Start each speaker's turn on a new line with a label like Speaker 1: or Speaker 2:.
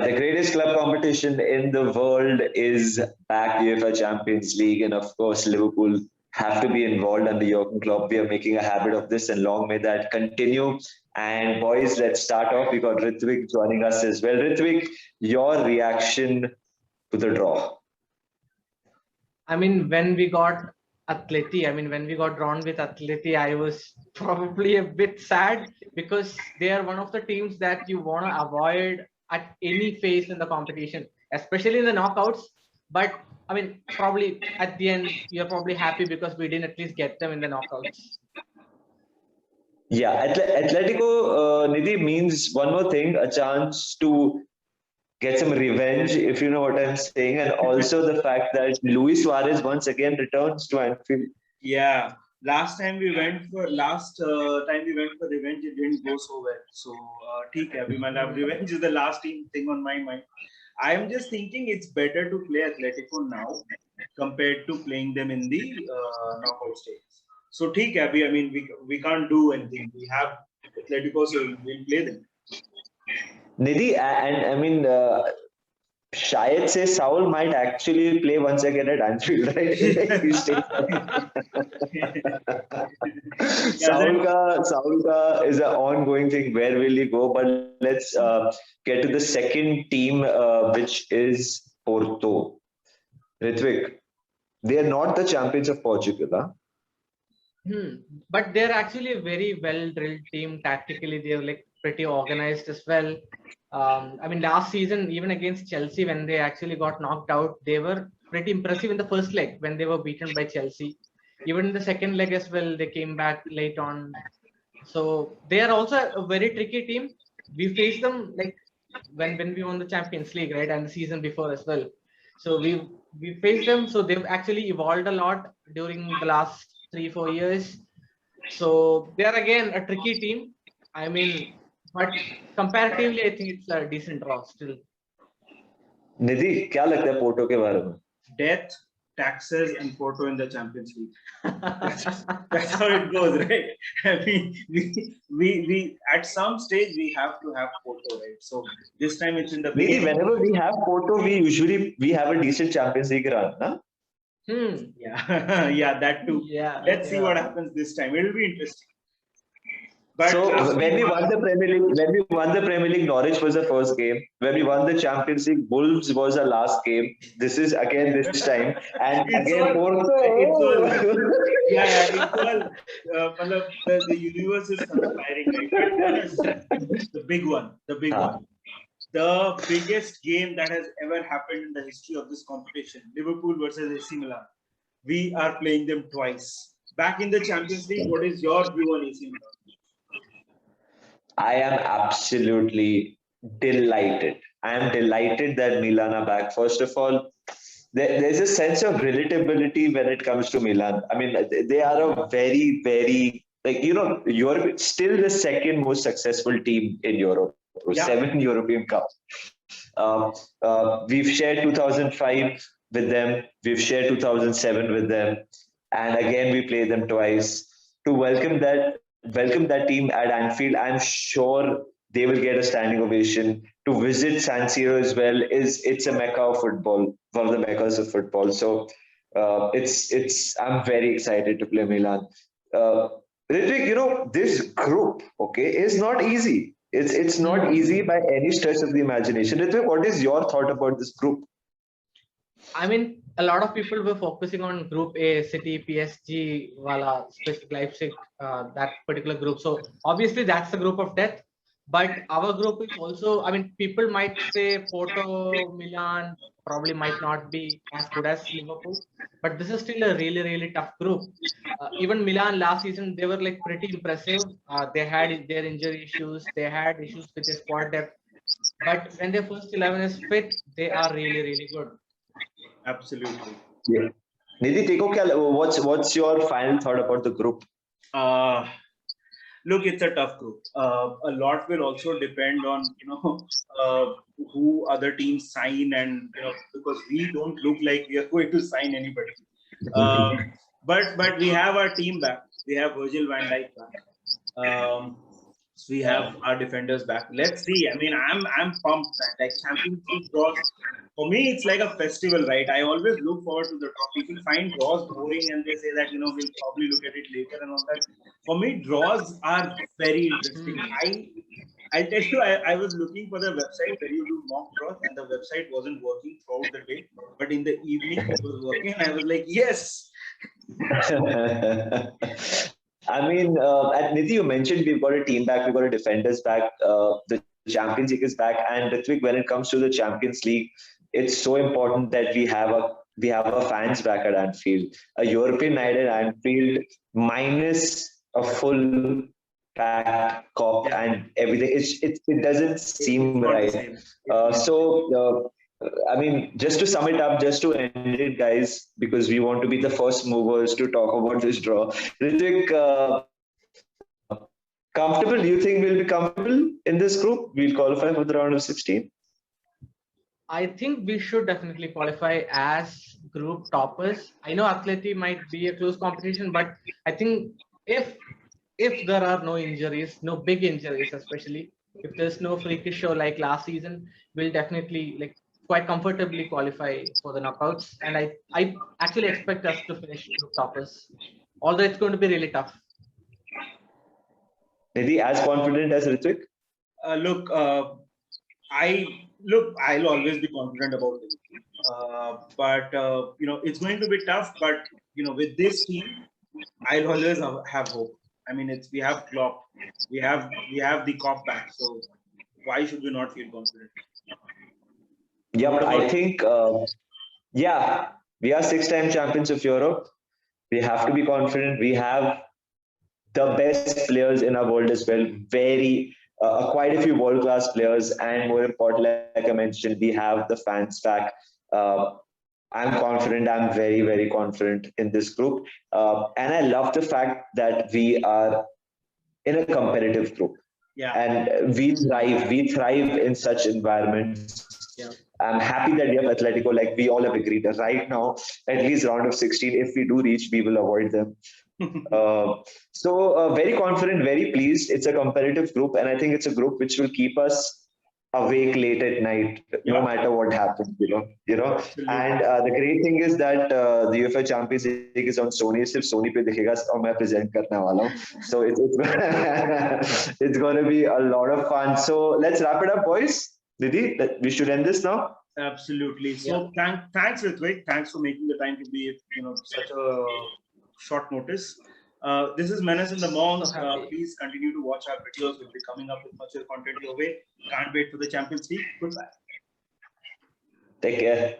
Speaker 1: the greatest club competition in the world is back, UEFA Champions League, and of course, Liverpool have to be involved under Jurgen Klopp. We are making a habit of this, and long may that continue. And boys, let's start off. We got Rithwik joining us as well. Rithwik, your reaction to the draw?
Speaker 2: I mean, when we got when we got drawn with Atleti, I was probably a bit sad because they are one of the teams that you want to avoid at any phase in the competition, especially in the knockouts. But I mean, probably at the end, you're probably happy because we didn't at least get them in the knockouts.
Speaker 1: Yeah, Atletico, Nidhi, means one more thing, a chance to get some revenge, if you know what I'm saying, and also the fact that Luis Suarez once again returns to Anfield.
Speaker 3: Yeah, last time we went for revenge, it didn't go so well. So, ठीक है, अभी मतलब revenge is the last thing on my mind. I am just thinking it's better to play Atletico now compared to playing them in the knockout stage. So, ठीक है, अभी I mean we can't do anything. We have Atletico, so we'll play them.
Speaker 1: Nidhi, and I mean, शायद से Saul might actually play once again at Anfield, right? Saul ka is an ongoing thing. Where will he go? But let's get to the second team, which is Porto. Rithwik, they are not the champions of Portugal, huh?
Speaker 2: But they're actually a very well-drilled team. Tactically, they're like pretty organized as well. I mean, last season, even against Chelsea, when they actually got knocked out, they were pretty impressive in the first leg when they were beaten by Chelsea. Even in the second leg as well, they came back late on. So they are also a very tricky team. We faced them like when we won the Champions League, right, and the season before as well. So we faced them. So they've actually evolved a lot during the last 3-4 years. So they are again a tricky team. I mean, but comparatively, I think it's a decent draw still.
Speaker 1: निधि क्या लगता है Porto के बारे में?
Speaker 3: Death, taxes, and Porto in the Champions League. That's how it goes, right? I mean, we at some stage we have to have Porto, right? So this time it's in the beginning.
Speaker 1: Whenever we have Porto, we have a decent Champions League run, huh?
Speaker 3: Yeah, yeah, that too.
Speaker 2: Yeah.
Speaker 3: Let's see what happens this time. It'll be interesting. But
Speaker 1: so when we won the Premier League, Norwich was the first game. When we won the Champions League, Wolves was the last game. This is again this time, and again Porto.
Speaker 3: It's all the universe is conspiring, right? The big one. The biggest game that has ever happened in the history of this competition, Liverpool versus AC Milan. We are playing them twice. Back in the Champions League, what is your view on AC Milan?
Speaker 1: I am absolutely delighted. I am delighted that Milan are back. First of all, there's a sense of relatability when it comes to Milan. I mean, they are a very, very, Europe, still the second most successful team in Europe.
Speaker 3: Yeah.
Speaker 1: 7 European Cups. We've shared 2005 with them. We've shared 2007 with them. And again, we play them twice. To welcome that team at Anfield, I'm sure they will get a standing ovation. To visit San Siro as well it's a mecca of football, one of the meccas of football. So I'm very excited to play Milan. Rithwik, this group, is not easy. It's not easy by any stretch of the imagination. Rithwik, what is your thought about this group?
Speaker 2: I mean, a lot of people were focusing on Group A, City, PSG, specific Leipzig, that particular group. So obviously that's the group of death. But our group is also, I mean, people might say Porto, Milan probably might not be as good as Liverpool. But this is still a really, really tough group. Even Milan last season, they were like pretty impressive. They had their injury issues. They had issues with their squad depth. But when their first 11 is fit, they are really, really good.
Speaker 3: Absolutely.
Speaker 1: Yeah. Nidhi, what's your final thought about the group?
Speaker 3: Look, it's a tough group. A lot will also depend on who other teams sign, and because we don't look like we are going to sign anybody. But we have our team back. We have Virgil van Dijk back. we have our defenders back. Let's see. I mean, I'm pumped. Like Champions League draws, for me, it's like a festival, right? I always look forward to the draw. People find draws boring and they say that, we'll probably look at it later and all that. For me, draws are very interesting. I'll tell you, I was looking for the website where you do mock draws, and the website wasn't working throughout the day. But in the evening, it was working. And I was like, yes.
Speaker 1: I mean, at Nidhi, you mentioned we've got a team back, we've got a defenders back, the Champions League is back, and Rithwik, when it comes to the Champions League, it's so important that we have a fans back at Anfield. A European night at Anfield minus a full packed cop and everything. It doesn't seem right. I mean, just to sum it up, just to end it, guys, because we want to be the first movers to talk about this draw. Rithwik, comfortable? Do you think we'll be comfortable in this group? We'll qualify for the round of 16?
Speaker 2: I think we should definitely qualify as group toppers. I know Atleti might be a close competition, but I think if there are no injuries, no big injuries, especially if there's no freakish show like last season, we'll definitely quite comfortably qualify for the knockouts. And I actually expect us to finish group toppers, although it's going to be really tough.
Speaker 1: Nidhi, as confident as Rithwik?
Speaker 3: I'll always be confident about it. But it's going to be tough. But with this team, I'll always have hope. I mean, we have Klopp, we have the cop back. So why should we not feel confident?
Speaker 1: Yep, I think, we are 6-time champions of Europe. We have to be confident. We have the best players in our world as well. Quite a few world-class players, and more important, like I mentioned, we have the fans back. I'm confident. I'm very, very confident in this group, and I love the fact that we are in a competitive group.
Speaker 3: Yeah.
Speaker 1: And we thrive in such environments.
Speaker 3: Yeah.
Speaker 1: I'm happy that we have Atletico, like we all have agreed that right now, at least round of 16, if we do reach, we will avoid them. Very confident, very pleased. It's a competitive group, and I think it's a group which will keep us awake late at night, no matter what happens. And the great thing is that the UEFA Champions League is on Sony. सिर्फ Sony पे दिखेगा और मैं present करने वाला हूँ. So it's going to be a lot of fun. So let's wrap it up, boys. Didi, we should end this now.
Speaker 3: Absolutely. So thanks, Rithwik. Thanks for making the time to be, such a short notice. This is Menace the Monk. Please continue to watch our videos. We'll be coming up with much content your way. Can't wait for the Champions League. Goodbye.
Speaker 1: Take care.